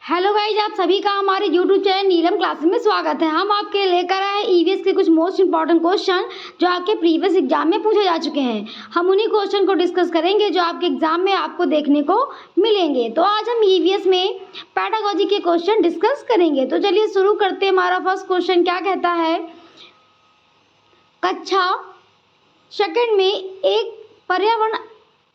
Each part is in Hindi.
हेलो गाइज, आप सभी का हमारे यूट्यूब चैनल नीलम क्लासेस में स्वागत है। हम आपके लेकर आए हैं ईवीएस के कुछ मोस्ट इंपॉर्टेंट क्वेश्चन जो आपके प्रीवियस एग्जाम में पूछे जा चुके हैं। हम उन्हीं क्वेश्चन को डिस्कस करेंगे जो आपके एग्जाम में आपको देखने को मिलेंगे। तो आज हम ईवीएस में पैडागोजी के क्वेश्चन डिस्कस करेंगे। तो चलिए शुरू करते हैं। हमारा फर्स्ट क्वेश्चन क्या कहता है, कक्षा सेकंड में एक पर्यावरण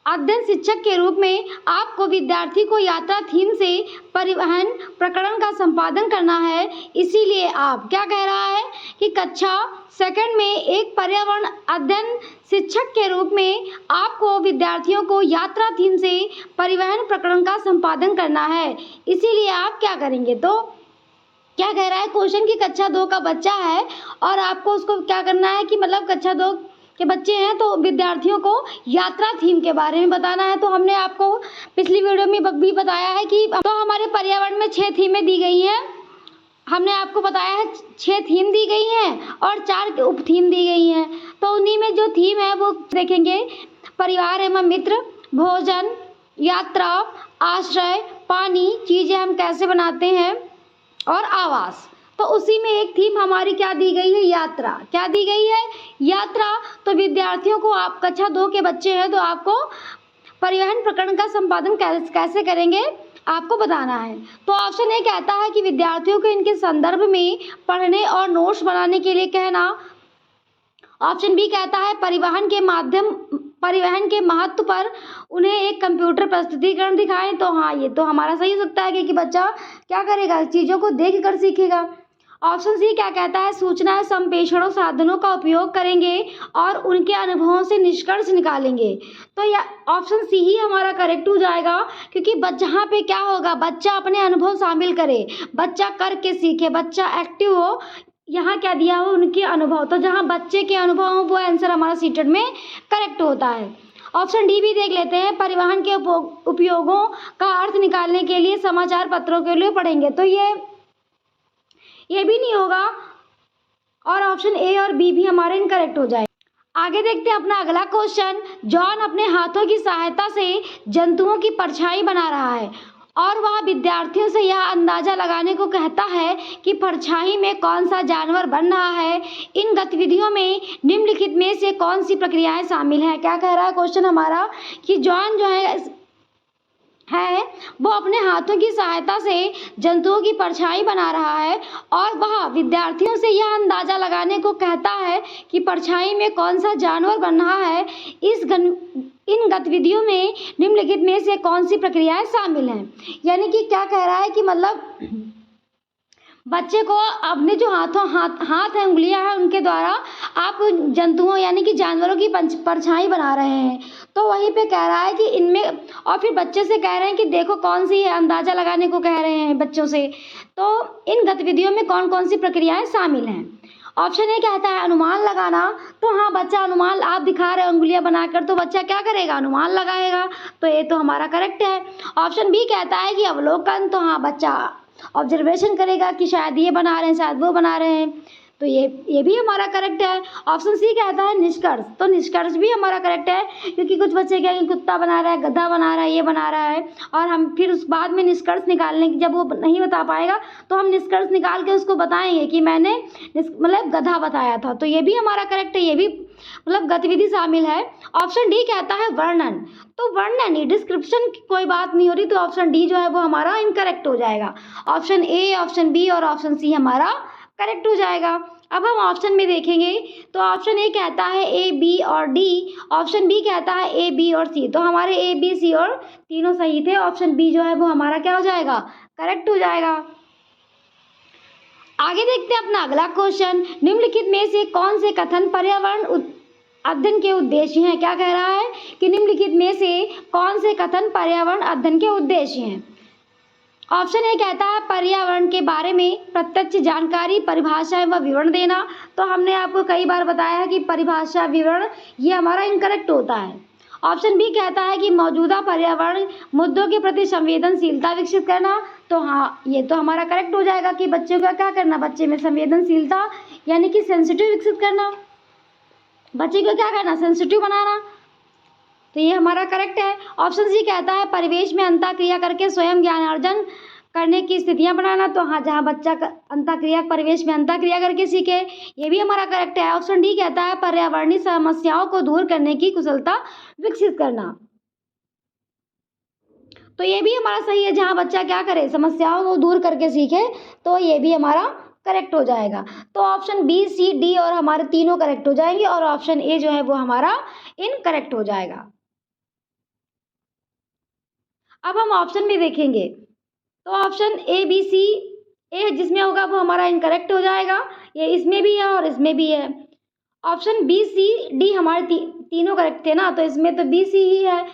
अध्ययन शिक्षक के रूप में आपको विद्यार्थी को यात्रा थीम से परिवहन प्रकरण का संपादन करना है। इसीलिए आप क्या कह रहा है कि कक्षा सेकंड में एक पर्यावरण अध्ययन शिक्षक के रूप में आपको विद्यार्थियों को यात्रा थीम से परिवहन प्रकरण का संपादन करना है। इसीलिए आप क्या करेंगे, तो क्या कह रहा है क्वेश्चन की कक्षा 2 का बच्चा है और आपको उसको क्या करना है कि मतलब कक्षा 2 के बच्चे हैं तो विद्यार्थियों को यात्रा थीम के बारे में बताना है। तो हमने आपको पिछली वीडियो में भी बताया है कि तो हमारे पर्यावरण में 6 थीमें दी गई हैं। हमने आपको बताया है 6 थीम दी गई हैं और 4 उप थीम दी गई हैं। तो उन्हीं में जो थीम है वो देखेंगे, परिवार एवं मित्र, भोजन, यात्रा, आश्रय, पानी, चीज़ें हम कैसे बनाते हैं और आवास। तो उसी में एक थीम हमारी क्या दी गई है, यात्रा। क्या दी गई है, यात्रा। तो विद्यार्थियों को, आप कक्षा 2 के बच्चे हैं तो आपको परिवहन प्रकरण का संपादन कैसे करेंगे आपको बताना है। तो ऑप्शन ए कहता है कि विद्यार्थियों को इनके संदर्भ में पढ़ने और नोट्स बनाने के लिए कहना। ऑप्शन बी कहता है परिवहन के महत्व पर उन्हें एक कंप्यूटर प्रस्तुतिकरण दिखाएं। तो हाँ, ये तो हमारा सही हो सकता है कि बच्चा क्या करेगा, चीज़ों को देख कर सीखेगा। ऑप्शन सी क्या कहता है, सूचना संप्रेषणों साधनों का उपयोग करेंगे और उनके अनुभवों से निष्कर्ष निकालेंगे। तो यह ऑप्शन सी ही हमारा करेक्ट हो जाएगा, क्योंकि जहाँ पे क्या होगा, बच्चा अपने अनुभव शामिल करे, बच्चा करके सीखे, बच्चा एक्टिव हो। यहाँ क्या दिया हो, उनके अनुभव। तो जहाँ बच्चे के अनुभव हो वो आंसर हमारा सीटेड में करेक्ट होता है। ऑप्शन डी भी देख लेते हैं, परिवहन के उपयोगों का अर्थ निकालने के लिए समाचार पत्रों के लिए पढ़ेंगे। तो ये भी नहीं होगा और ऑप्शन ए और बी भी हमारे इनकरेक्ट हो जाए। आगे देखते हैं अपना अगला क्वेश्चन। जॉन अपने हाथों की सहायता से जंतुओं की परछाई बना रहा है और वह विद्यार्थियों से यह अंदाजा लगाने को कहता है कि परछाई में कौन सा जानवर बन रहा है। इन गतिविधियों में निम्नलिखित में से कौन सी प्रक्रियाएं शामिल हैं। क्या कह रहा है क्वेश्चन हमारा कि जॉन जो है वो अपने हाथों की सहायता से जंतुओं की परछाई बना रहा है और वह विद्यार्थियों से यह अंदाजा लगाने को कहता है कि परछाई में कौन सा जानवर बन रहा है। इन गतिविधियों में निम्नलिखित में से कौन सी प्रक्रियाएं शामिल हैं। यानी कि क्या कह रहा है कि मतलब बच्चे को अपने जो हाथ है, उंगलियां हैं, उनके द्वारा आप जंतुओं यानी कि जानवरों की परछाई बना रहे हैं। तो वहीं पे कह रहा है कि इनमें, और फिर बच्चे से कह रहे हैं कि देखो कौन सी है, अंदाजा लगाने को कह रहे हैं बच्चों से। तो इन गतिविधियों में कौन कौन सी प्रक्रियाएं शामिल हैं। ऑप्शन ए कहता है अनुमान लगाना। तो हाँ, बच्चा अनुमान, आप दिखा रहे हो उंगलियां बनाकर, तो बच्चा क्या करेगा, अनुमान लगाएगा। तो ये तो हमारा करेक्ट है। ऑप्शन बी कहता है कि अवलोकन। तो हाँ, बच्चा ऑब्जर्वेशन करेगा कि शायद ये बना रहे हैं, शायद वो बना रहे हैं। तो ये भी हमारा करेक्ट है। ऑप्शन सी कहता है निष्कर्ष। तो निष्कर्ष भी हमारा करेक्ट है, क्योंकि कुछ बच्चे क्या, कुत्ता बना रहा है, गधा बना रहा है, ये बना रहा है, और हम फिर उस बाद में निष्कर्ष निकालने की, जब वो नहीं बता पाएगा तो हम निष्कर्ष निकाल के उसको बताएंगे कि मैंने मतलब गधा बताया था। तो ये भी हमारा करेक्ट है, ये भी मतलब गतिविधि शामिल है। ऑप्शन डी कहता है वर्णन। तो वर्णन ही, डिस्क्रिप्शन की कोई बात नहीं हो रही, तो ऑप्शन डी जो है वो हमारा इनकरेक्ट हो जाएगा। ऑप्शन ए, ऑप्शन बी और ऑप्शन सी हमारा करेक्ट हो जाएगा। अब हम ऑप्शन में देखेंगे तो ऑप्शन ए कहता है ए, बी और डी। ऑप्शन बी कहता है ए, बी और सी। तो हमारे ए, बी, सी और तीनों सही थे। ऑप्शन बी जो है वो हमारा क्या हो जाएगा, करेक्ट हो जाएगा। आगे देखते हैं अपना अगला क्वेश्चन। निम्नलिखित में से कौन से कथन पर्यावरण अध्ययन के उद्देश्य हैं। क्या कह रहा है कि निम्नलिखित में से कौन से कथन पर्यावरण अध्ययन के उद्देश्य हैं। ऑप्शन ए कहता है पर्यावरण के बारे में प्रत्यक्ष जानकारी, परिभाषा व विवरण देना। तो हमने आपको कई बार बताया है कि परिभाषा, विवरण ये हमारा इनकरेक्ट होता है। ऑप्शन बी कहता है कि मौजूदा पर्यावरण मुद्दों के प्रति संवेदनशीलता विकसित करना। तो हाँ, ये तो हमारा करेक्ट हो जाएगा कि बच्चे को क्या करना, बच्चे में संवेदनशीलता यानी कि सेंसिटिव विकसित करना, बच्चे को क्या करना, सेंसिटिव बनाना। तो ये हमारा करेक्ट है। ऑप्शन सी कहता है परिवेश में अंतःक्रिया करके स्वयं ज्ञानार्जन करने की स्थितियां बनाना, तो हाँ, जहाँ बच्चा अंतःक्रिया परिवेश में अंतःक्रिया करके सीखे, ये भी हमारा करेक्ट है। ऑप्शन डी कहता है पर्यावरणीय समस्याओं को दूर करने की कुशलता विकसित करना, तो ये भी हमारा सही है। जहाँ बच्चा क्या करे, समस्याओं को दूर करके सीखे, तो ये भी हमारा करेक्ट हो जाएगा। तो ऑप्शन बी, सी, डी और हमारे तीनों करेक्ट हो जाएंगे और ऑप्शन ए जो है वो हमारा इनकरेक्ट हो जाएगा। अब हम ऑप्शन में देखेंगे, तो ऑप्शन ए, बी, सी, ए जिसमें होगा वो हमारा इनकरेक्ट हो जाएगा। ये इसमें भी है और इसमें भी है। ऑप्शन बी, सी, डी हमारे तीनों करेक्ट थे ना, तो इसमें तो बी, सी ही है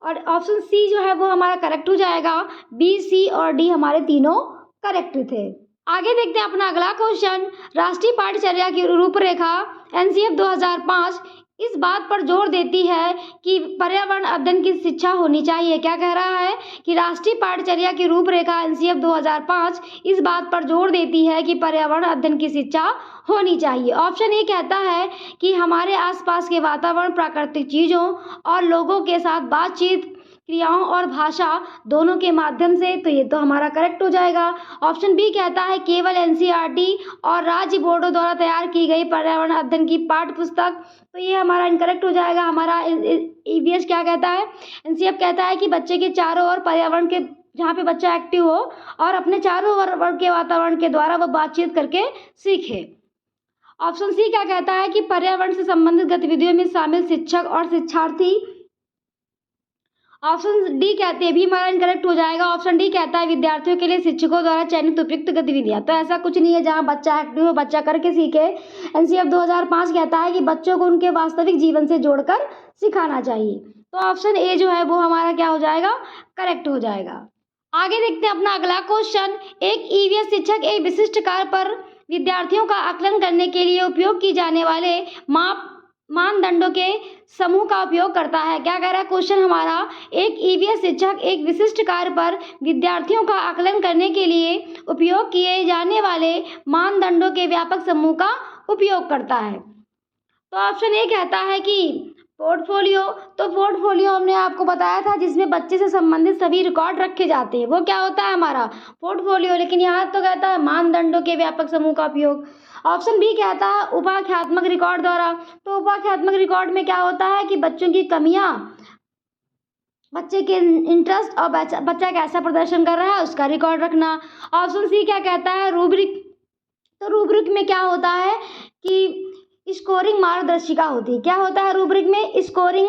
और ऑप्शन सी जो है वो हमारा करेक्ट हो जाएगा। बी, सी और डी हमारे तीनों करेक्ट थे। आगे देखते हैं अपना अगला क्वेश्चन। राष्ट्रीय पाठ्यचर्या की रूपरेखा एनसीएफ 2005 इस बात पर जोर देती है कि पर्यावरण अध्ययन की शिक्षा होनी चाहिए। क्या कह रहा है कि राष्ट्रीय पाठ्यचर्या की रूपरेखा एनसीएफ 2005 इस बात पर जोर देती है कि पर्यावरण अध्ययन की शिक्षा होनी चाहिए। ऑप्शन ए कहता है कि हमारे आसपास के वातावरण, प्राकृतिक चीज़ों और लोगों के साथ बातचीत, क्रियाओं और भाषा दोनों के माध्यम से, तो ये तो हमारा करेक्ट हो जाएगा। ऑप्शन बी कहता है केवल एनसीईआरटी और राज्य बोर्डों द्वारा तैयार की गई पर्यावरण अध्ययन की पाठ्य पुस्तक, तो ये हमारा इनकरेक्ट हो जाएगा। हमारा ईवीएस क्या कहता है, एनसीएफ कहता है कि बच्चे के चारों ओर पर्यावरण के, जहाँ पे बच्चा एक्टिव हो और अपने चारों ओर के वातावरण के द्वारा वह बातचीत करके सीखे। ऑप्शन सी क्या कहता है कि पर्यावरण से संबंधित गतिविधियों में शामिल शिक्षक और शिक्षार्थी। ऑप्शन डी कहते हैं भी हमारा इनकरेक्ट हो जाएगा। ऑप्शन डी कहता है विद्यार्थियों के लिए शिक्षकों द्वारा चयनित उपयुक्त गतिविधियां, तो ऐसा कुछ नहीं है जहां बच्चा एक्टिव हो, बच्चा करके सीखे। एनसीएफ 2005 कहता है कि बच्चों को उनके वास्तविक जीवन से जोड़कर सिखाना चाहिए, तो ऑप्शन ए जो है वो हमारा क्या हो जाएगा, करेक्ट हो जाएगा। आगे देखते हैं अपना अगला क्वेश्चन। एक ईवीएस शिक्षक एक विशिष्ट कार्य पर विद्यार्थियों का आकलन करने के लिए उपयोग की जाने वाले मानदंडों के समूह का उपयोग करता है। क्या कह रहा है क्वेश्चन हमारा, एक ईवीएस शिक्षक एक विशिष्ट कार्य पर विद्यार्थियों का आकलन करने के लिए उपयोग किए जाने वाले मानदंडों के व्यापक समूह का उपयोग करता है। तो ऑप्शन ए कहता है कि पोर्टफोलियो, तो पोर्टफोलियो हमने आपको बताया था जिसमें बच्चे से संबंधित सभी रिकॉर्ड रखे जाते हैं, वो क्या होता है हमारा पोर्टफोलियो, लेकिन यहाँ तो कहता है मानदंडों के व्यापक समूह का उपयोग। ऑप्शन बी कहता है उपाख्यात्मक रिकॉर्ड द्वारा, तो उपाख्यात्मक रिकॉर्ड में क्या होता है कि बच्चों की कमियां, बच्चे के इंटरेस्ट और बच्चा कैसा प्रदर्शन कर रहा है उसका रिकॉर्ड रखना। ऑप्शन सी क्या कहता है रूब्रिक, तो रूब्रिक में क्या होता है कि स्कोरिंग मार्गदर्शिका होती है। क्या होता है रूब्रिक में, स्कोरिंग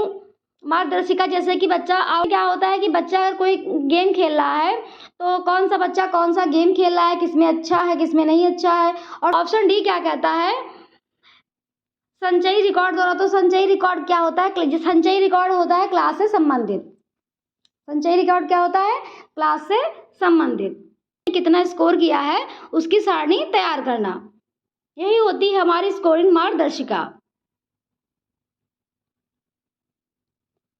मार्गदर्शिका, जैसे कि बच्चा क्या होता है कि बच्चा अगर कोई गेम खेल रहा है तो कौन सा बच्चा कौन सा गेम खेल रहा है, किसमें अच्छा है किसमें नहीं अच्छा है। और ऑप्शन डी क्या कहता है संचयी रिकॉर्ड द्वारा, तो संचयी रिकॉर्ड क्या होता है, संचयी रिकॉर्ड होता है क्लास से संबंधित। संचयी रिकॉर्ड क्या होता है, क्लास से संबंधित, कितना स्कोर किया है उसकी सारणी तैयार करना, यही होती है हमारी स्कोरिंग मार्गदर्शिका।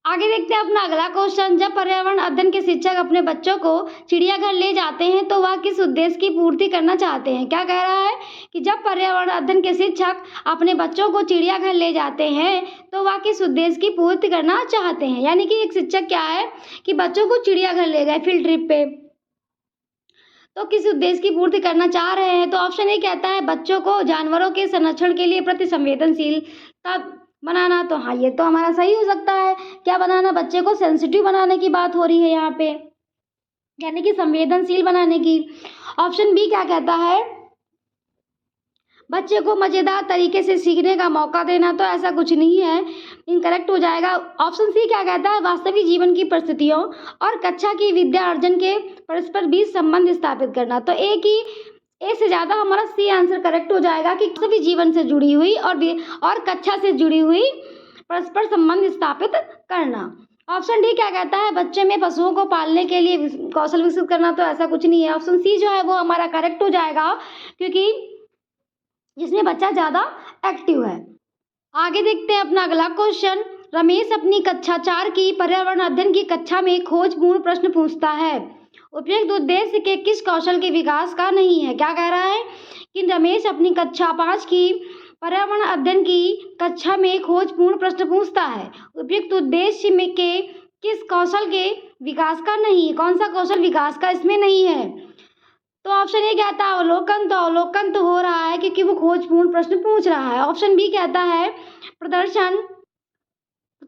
आगे देखते हैं अपना अगला क्वेश्चन। जब पर्यावरण अध्ययन के शिक्षक अपने बच्चों को चिड़ियाघर ले जाते हैं तो वह किस उद्देश्य की पूर्ति करना चाहते हैं। क्या कह रहा है कि जब पर्यावरण अध्ययन के शिक्षक अपने बच्चों को चिड़ियाघर ले जाते हैं तो वह किस उद्देश्य की पूर्ति करना चाहते हैं। यानी कि एक शिक्षक क्या है कि बच्चों को चिड़ियाघर ले गए फील्ड ट्रिप पे, तो किस उद्देश्य की पूर्ति करना चाह रहे हैं। तो ऑप्शन ए कहता है बच्चों को जानवरों के संरक्षण के लिए प्रति संवेदनशीलता बनाना, तो हाँ ये तो हमारा सही हो सकता है। क्या बनाना, बच्चे को सेंसिटिव बनाने की बात हो रही है यहाँ पे, यानी कि संवेदनशील बनाने की। ऑप्शन बी क्या कहता है बच्चे को मजेदार तरीके से सीखने का मौका देना, तो ऐसा कुछ नहीं है, इनकरेक्ट हो जाएगा। ऑप्शन सी क्या कहता है वास्तविक जीवन की परिस्थितियों और कक्षा की विद्या अर्जन के परस्पर बीच संबंध स्थापित करना, तो ए से ज़्यादा हमारा सी आंसर करेक्ट हो जाएगा कि वास्तविक जीवन से जुड़ी हुई और कक्षा से जुड़ी हुई परस्पर संबंध स्थापित करना। ऑप्शन डी क्या कहता है बच्चे में पशुओं को पालने के लिए कौशल विकसित करना, तो ऐसा कुछ नहीं है। ऑप्शन सी जो है वो हमारा करेक्ट हो जाएगा क्योंकि जिसमें बच्चा ज़्यादा एक्टिव है। आगे देखते हैं अपना अगला क्वेश्चन। रमेश अपनी कक्षा 4 की पर्यावरण अध्ययन की कक्षा में खोजपूर्ण प्रश्न पूछता है, उपयुक्त उद्देश्य के किस कौशल के विकास का नहीं है। क्या कह रहा है कि रमेश अपनी कक्षा 5 की पर्यावरण अध्ययन की कक्षा में खोजपूर्ण प्रश्न पूछता है, उपयुक्त उद्देश्य में के किस कौशल के विकास का नहीं है, कौन सा कौशल विकास का इसमें नहीं है। तो ऑप्शन ए कहता है अवलोकन, तो अवलोकन तो हो रहा है क्योंकि वो खोजपूर्ण प्रश्न पूछ रहा है। ऑप्शन बी कहता है प्रदर्शन,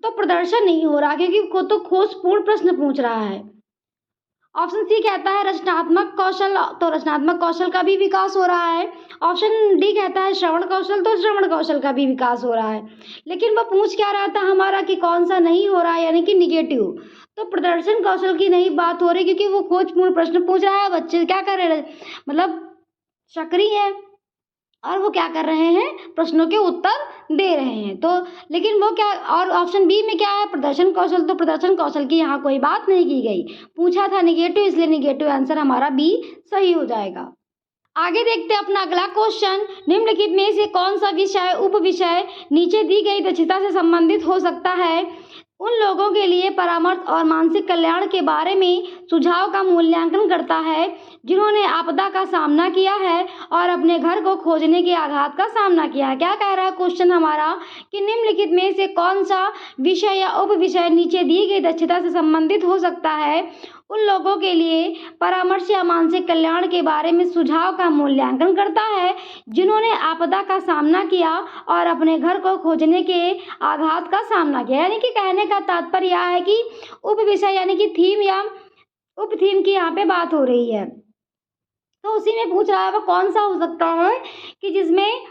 तो प्रदर्शन नहीं हो रहा क्योंकि वो तो खोजपूर्ण प्रश्न पूछ रहा है। ऑप्शन सी कहता है रचनात्मक कौशल, तो रचनात्मक कौशल का भी विकास हो रहा है। ऑप्शन डी कहता है श्रवण कौशल, तो श्रवण कौशल का भी विकास हो रहा है। लेकिन वो पूछ क्या रहा था हमारा कि कौन सा नहीं हो रहा है, यानी कि निगेटिव। तो प्रदर्शन कौशल की नहीं बात हो रही क्योंकि वो खोजपूर्ण प्रश्न पूछ रहा है। बच्चे क्या कर रहे हैं, मतलब सक्रिय है और वो क्या कर रहे हैं, प्रश्नों के उत्तर दे रहे हैं। तो लेकिन वो क्या, और ऑप्शन बी में क्या है प्रदर्शन कौशल, तो प्रदर्शन कौशल की यहाँ कोई बात नहीं की गई, पूछा था निगेटिव, इसलिए निगेटिव आंसर हमारा बी सही हो जाएगा। आगे देखते हैं अपना अगला क्वेश्चन, निम्नलिखित में से कौन सा विषय उप विषय नीचे दी गई दक्षता से संबंधित हो सकता है। उन लोगों के लिए परामर्श और मानसिक कल्याण के बारे में सुझाव का मूल्यांकन करता है जिन्होंने आपदा का सामना किया है और अपने घर को खोजने के आघात का सामना किया है। क्या कह रहा है क्वेश्चन हमारा कि निम्नलिखित में से कौन सा विषय या उप विषय नीचे दी गई दक्षता से संबंधित हो सकता है। उन लोगों के लिए परामर्श या मानसिक कल्याण के बारे में सुझाव का मूल्यांकन करता है जिन्होंने आपदा का सामना किया और अपने घर को खोजने के आघात का सामना किया। यानी कि कहने का तात्पर्य यह है कि उप विषय यानी कि थीम या उप थीम की यहाँ पे बात हो रही है। तो उसी में पूछ रहा है वो कौन सा हो सकता है कि जिसमें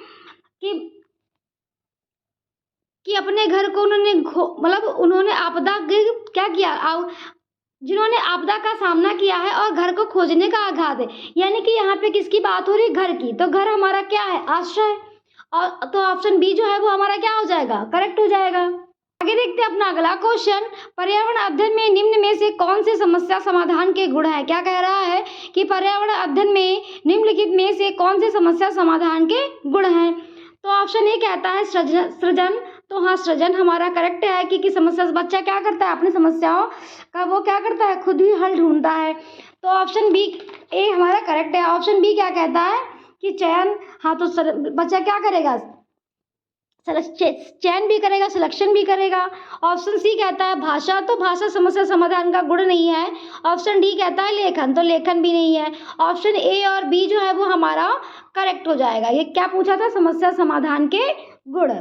कि अपने घर को उन्होंने मतलब उन्होंने आपदा के क्या किया, जिन्होंने आपदा का सामना किया है और घर को खोजने का आघात है। यानी कि यहाँ पे किसकी बात हो रही है, घर की। तो घर हमारा क्या है, आश्रय, और तो ऑप्शन बी जो है वो हमारा क्या हो जाएगा, करेक्ट हो जाएगा। आगे देखते हैं अपना अगला क्वेश्चन, पर्यावरण अध्ययन में निम्न में से कौन से समस्या समाधान के गुण है। क्या कह रहा है कि पर्यावरण अध्ययन में निम्नलिखित में से कौन से समस्या समाधान के गुण हैं। तो ऑप्शन ए कहता है सृजन, तो हाँ सृजन हमारा करेक्ट है कि समस्या बच्चा क्या करता है, अपनी समस्याओं का वो क्या करता है, खुद ही हल ढूंढता है। तो ऑप्शन बी ए हमारा करेक्ट है। ऑप्शन बी क्या कहता है कि चयन, हाँ तो बच्चा क्या करेगा, चयन भी करेगा, सिलेक्शन भी करेगा। ऑप्शन सी कहता है भाषा, तो भाषा समस्या समाधान का गुण नहीं है। ऑप्शन डी कहता है लेखन, तो लेखन भी नहीं है। ऑप्शन ए और बी जो है वो हमारा करेक्ट हो जाएगा। ये क्या पूछा था, समस्या समाधान के गुण।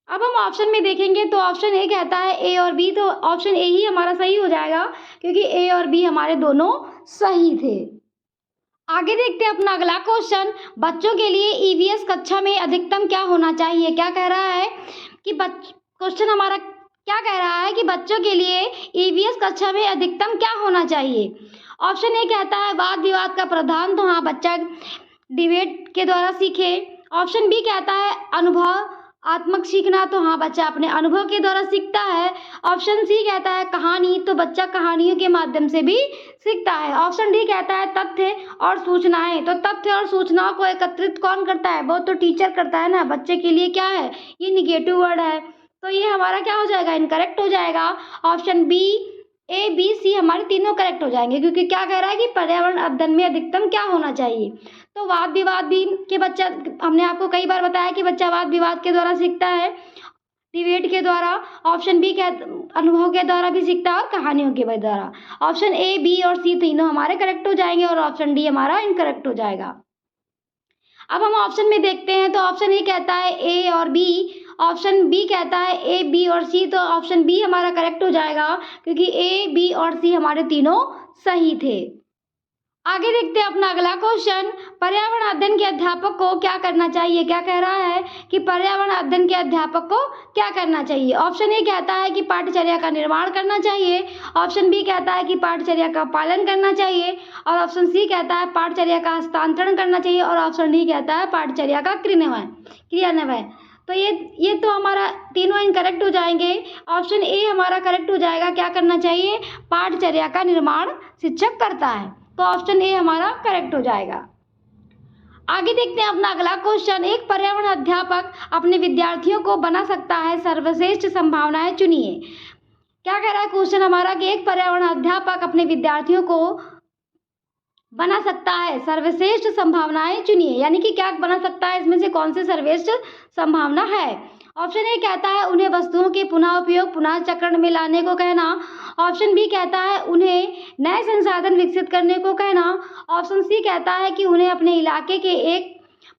अब हम ऑप्शन में देखेंगे तो ऑप्शन ए कहता है ए और बी, तो ऑप्शन ए ही हमारा सही हो जाएगा क्योंकि ए और बी हमारे दोनों सही थे। आगे देखते हैं अपना अगला क्वेश्चन, बच्चों के लिए ईवीएस कक्षा में अधिकतम क्या होना चाहिए। क्या कह रहा है कि क्वेश्चन हमारा क्या कह रहा है कि बच्चों के लिए ईवीएस कक्षा में अधिकतम क्या होना चाहिए। ऑप्शन ए कहता है वाद विवाद का प्रावधान, तो हाँ बच्चा डिबेट के द्वारा सीखे। ऑप्शन बी कहता है अनुभव आत्मक सीखना, तो हाँ बच्चा अपने अनुभव के द्वारा सीखता है। ऑप्शन सी कहता है कहानी, तो बच्चा कहानियों के माध्यम से भी सीखता है। ऑप्शन डी कहता है तथ्य और सूचनाएं, तो तथ्य और सूचनाओं को एकत्रित कौन करता है, वो तो टीचर करता है ना। बच्चे के लिए क्या है, ये निगेटिव वर्ड है, तो ये हमारा क्या हो जाएगा, इनकरेक्ट हो जाएगा। Option B A B C हमारे तीनों करेक्ट हो जाएंगे क्योंकि क्या कह रहा है कि पर्यावरण अध्ययन में अधिकतम क्या होना चाहिए। तो वाद विवाद भी के बच्चा, हमने आपको कई बार बताया कि बच्चा वाद विवाद के द्वारा सीखता है, डिबेट के द्वारा। ऑप्शन बी अनुभव के द्वारा भी सीखता है और कहानियों के द्वारा। ऑप्शन ए बी और सी तीनों हमारे करेक्ट हो जाएंगे और ऑप्शन डी हमारा इनकरेक्ट हो जाएगा। अब हम ऑप्शन में देखते हैं तो ऑप्शन ए कहता है ए और बी, ऑप्शन बी कहता है ए बी और सी, तो ऑप्शन बी हमारा करेक्ट हो जाएगा क्योंकि ए बी और सी हमारे तीनों सही थे। आगे देखते हैं अपना अगला क्वेश्चन, पर्यावरण अध्ययन के अध्यापक को क्या करना चाहिए। क्या कह रहा है कि पर्यावरण अध्ययन के अध्यापक को क्या करना चाहिए। ऑप्शन ए कहता है कि पाठचर्या का निर्माण करना चाहिए। ऑप्शन बी कहता है कि पाठचर्या का पालन करना चाहिए और ऑप्शन सी कहता है पाठचर्या का हस्तांतरण करना चाहिए और ऑप्शन डी कहता है पाठचर्या का क्रियान्वयन। तो ये तो हमारा तीनों इनकरेक्ट हो जाएंगे। ऑप्शन ए हमारा करेक्ट हो जाएगा, क्या करना चाहिए, पाठचर्या का निर्माण शिक्षक करता है, तो ऑप्शन ए हमारा करेक्ट हो जाएगा। आगे देखते हैं अपना अगला क्वेश्चन, एक पर्यावरण अध्यापक अपने विद्यार्थियों को बना सकता है सर्वश्रेष्ठ संभावनाएं चुनिए। क्या कह रहा है क्वेश्चन हमारा कि एक पर्यावरण अध्यापक अपने विद्यार्थियों को बना सकता है सर्वश्रेष्ठ संभावनाएं चुनिए, यानी कि क्या बना सकता है, इसमें से कौन सी सर्वश्रेष्ठ संभावना है। ऑप्शन ए कहता है उन्हें वस्तुओं के पुनः उपयोग पुनः चक्रण में लाने को कहना। ऑप्शन बी कहता है उन्हें नए संसाधन विकसित करने को कहना। ऑप्शन सी कहता है कि उन्हें अपने इलाके के एक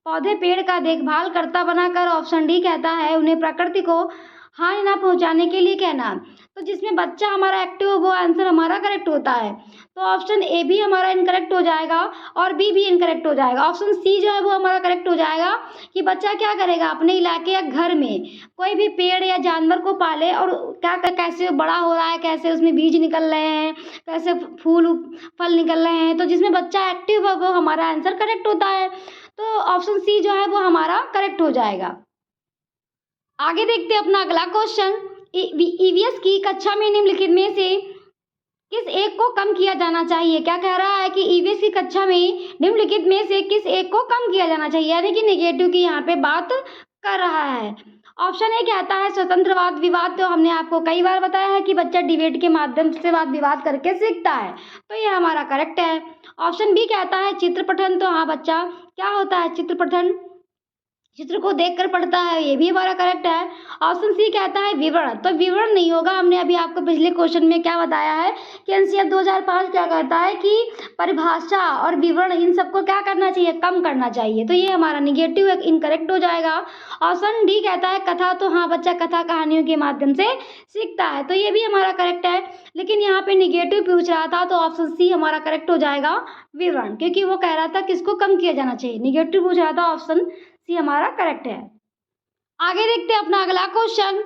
पौधे पेड़ का देखभाल करता बनाकर। ऑप्शन डी कहता है उन्हें प्रकृति को हानि ना पहुंचाने के लिए कहना। तो जिसमें बच्चा हमारा एक्टिव हो वो आंसर हमारा करेक्ट होता है। तो ऑप्शन ए भी हमारा इनकरेक्ट हो जाएगा और बी भी इनकरेक्ट हो जाएगा। ऑप्शन सी जो है वो हमारा करेक्ट हो जाएगा कि बच्चा क्या करेगा, अपने इलाके या घर में कोई भी पेड़ या जानवर को पाले और कैसे बड़ा हो रहा है, कैसे उसमें बीज निकल रहे हैं, कैसे फूल फल निकल रहे हैं। तो जिसमें बच्चा एक्टिव है वो हमारा आंसर करेक्ट होता है। तो ऑप्शन सी जो है वो हमारा करेक्ट हो जाएगा। आगे देखते हैं अपना अगला क्वेश्चन। ईवीएस की कक्षा में निम्नलिखित में से किस एक को कम किया जाना चाहिए। क्या कह रहा है कि ईवीएस की कक्षा में निम्नलिखित में से किस एक को कम किया जाना चाहिए, यानी कि नेगेटिव की यहाँ पे बात कर रहा है। ऑप्शन ए कहता है स्वतंत्रवाद विवाद। तो हमने आपको कई बार बताया है कि बच्चा डिबेट के माध्यम से वाद विवाद करके सीखता है, तो ये हमारा करेक्ट है। ऑप्शन बी कहता है चित्र पठन। तो हाँ बच्चा, क्या होता है चित्र पठन, चित्र को देखकर पढ़ता है, ये भी हमारा करेक्ट है। ऑप्शन सी कहता है विवरण। तो विवरण नहीं होगा, हमने अभी आपको पिछले क्वेश्चन में क्या बताया है कि एनसीईआरटी 2005 क्या कहता है कि परिभाषा और विवरण इन सबको क्या करना चाहिए, कम करना चाहिए। तो ये हमारा निगेटिव इनकरेक्ट हो जाएगा। ऑप्शन डी कहता है कथा। तो हाँ बच्चा कथा कहानियों के माध्यम से सीखता है, तो ये भी हमारा करेक्ट है। लेकिन यहाँ पे निगेटिव पूछ रहा था तो ऑप्शन सी हमारा करेक्ट हो जाएगा विवरण, क्योंकि वो कह रहा था किसको कम किया जाना चाहिए, निगेटिव पूछ रहा था। ऑप्शन सी हमारा करेक्ट है। आगे देखते हैं अपना अगला क्वेश्चन।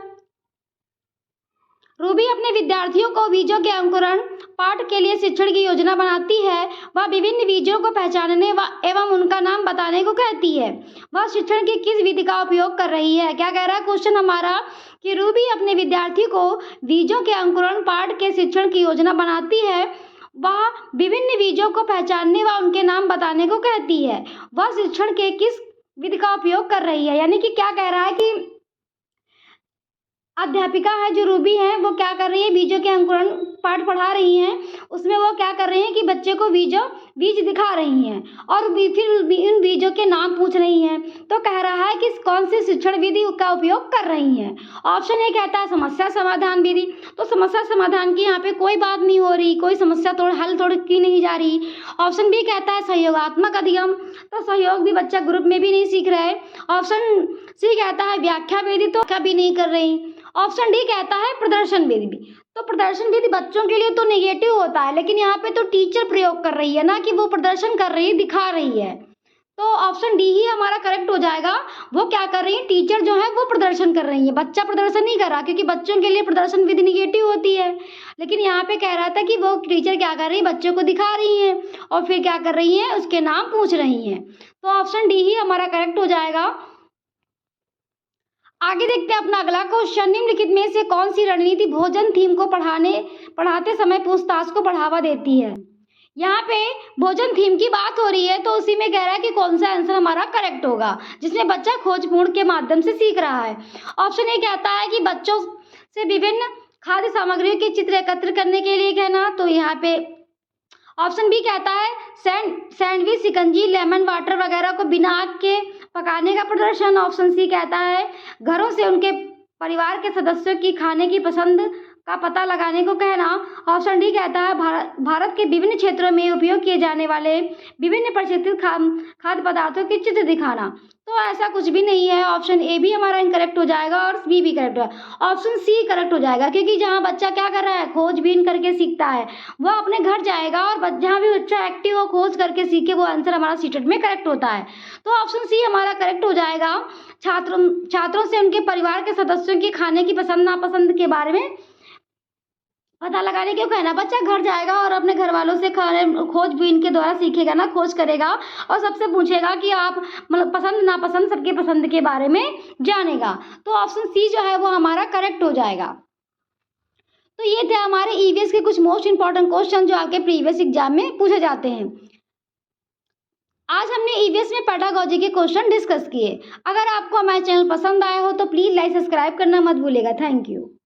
रूबी अपने विद्यार्थियों को बीजों के अंकुरण पाठ के लिए शिक्षण की योजना बनाती है। वह विभिन्न बीजों को पहचानने एवं उनका नाम बताने को कहती है। वह शिक्षण की किस विधि का उपयोग कर रही है। क्या कह रहा है क्वेश्चन हमारा कि रूबी अपने विद्यार्थी को बीजों के अंकुरण पाठ के शिक्षण की योजना बनाती है। वह विभिन्न बीजों को पहचानने व उनके नाम बताने को कहती है। वह शिक्षण के किस विधि का उपयोग कर रही है, यानी कि क्या कह रहा है कि अध्यापिका है जो रूबी है वो क्या कर रही है, बीजों के अंकुरण पाठ पढ़ा रही हैं। उसमें वो क्या कर रही हैं कि बच्चे को बीज दिखा रही हैं और फिर इन बीजों के नाम पूछ रही हैं। तो कह रहा है कि कौन सी शिक्षण विधि का उपयोग कर रही हैं। ऑप्शन ए कहता है समस्या समाधान विधि। तो समस्या समाधान की यहाँ पे कोई बात नहीं हो रही, कोई समस्या हल की नहीं जा रही। ऑप्शन बी कहता है सहयोगात्मक अधिगम। तो सहयोग भी बच्चा ग्रुप में भी नहीं सीख रहा है। ऑप्शन सी कहता है व्याख्या विधि। तो क्या भी नहीं कर रही। ऑप्शन डी कहता है प्रदर्शन विधि भी। तो प्रदर्शन विधि बच्चों के लिए तो नेगेटिव होता है, लेकिन यहाँ पे तो टीचर प्रयोग कर रही है ना कि वो प्रदर्शन कर रही है, दिखा रही है। तो ऑप्शन डी ही हमारा करेक्ट हो जाएगा। वो क्या कर रही है, टीचर जो है वो प्रदर्शन कर रही है, बच्चा प्रदर्शन नहीं कर रहा, क्योंकि बच्चों के लिए प्रदर्शन विधि निगेटिव होती है। लेकिन यहाँ पे कह रहा था कि वो टीचर क्या कर रही है, बच्चों को दिखा रही है और फिर क्या कर रही है, उसके नाम पूछ रही है। तो ऑप्शन डी ही हमारा करेक्ट हो जाएगा। आगे देखते हैं अपना अगला क्वेश्चन। निम्नलिखित में से कौन सी रणनीति भोजन थीम को पढ़ाते समय पूछताछ को बढ़ावा देती है। यहाँ पे भोजन थीम की बात हो रही है, तो उसी में कह रहा है कि कौन सा आंसर हमारा करेक्ट होगा, जिसमें बच्चा खोजपूर्ण के माध्यम से सीख रहा है। ऑप्शन ए कहता है कि बच्चों से विभिन्न खाद्य सामग्रियों के चित्र एकत्र करने के लिए कहना। तो यहाँ पे ऑप्शन बी कहता है सैंडविच, शिकंजी, लेमन वाटर वगैरह को बिना आग के पकाने का प्रदर्शन। ऑप्शन सी कहता है घरों से उनके परिवार के सदस्यों की खाने की पसंद का पता लगाने को कहना। ऑप्शन डी कहता है भारत के विभिन्न क्षेत्रों में उपयोग किए जाने वाले विभिन्न प्रचलित खाद्य पदार्थों के चित्र दिखाना। तो ऐसा कुछ भी नहीं है। ऑप्शन ए भी हमारा इनकरेक्ट हो जाएगा और बी भी करेक्ट है। ऑप्शन सी करेक्ट हो जाएगा, क्योंकि जहाँ बच्चा क्या कर रहा है, खोजबीन करके सीखता है, वह अपने घर जाएगा और जहाँ भी बच्चा एक्टिव हो, खोज करके सीखे, वो आंसर हमारा सीटेट में करेक्ट होता है। तो ऑप्शन सी हमारा करेक्ट हो जाएगा। छात्रों से उनके परिवार के सदस्यों की खाने की पसंद नापसंद के बारे में पता लगाने क्यों कहना। बच्चा घर जाएगा और अपने घर वालों से खोजबीन के द्वारा सीखेगा ना, खोज करेगा और सबसे पूछेगा कि आप मतलब पसंद नापसंद सबके पसंद के बारे में जानेगा। तो ऑप्शन सी जो है वो हमारा करेक्ट हो जाएगा। तो ये थे हमारे ईवीएस के कुछ मोस्ट इंपॉर्टेंट क्वेश्चन जो आपके प्रीवियस एग्जाम में पूछे जाते हैं। आज हमने ईवीएस में पेडागोजी के क्वेश्चन डिस्कस किए। अगर आपको हमारे चैनल पसंद आया हो तो प्लीज लाइक सब्सक्राइब करना मत भूलिएगा। Thank you.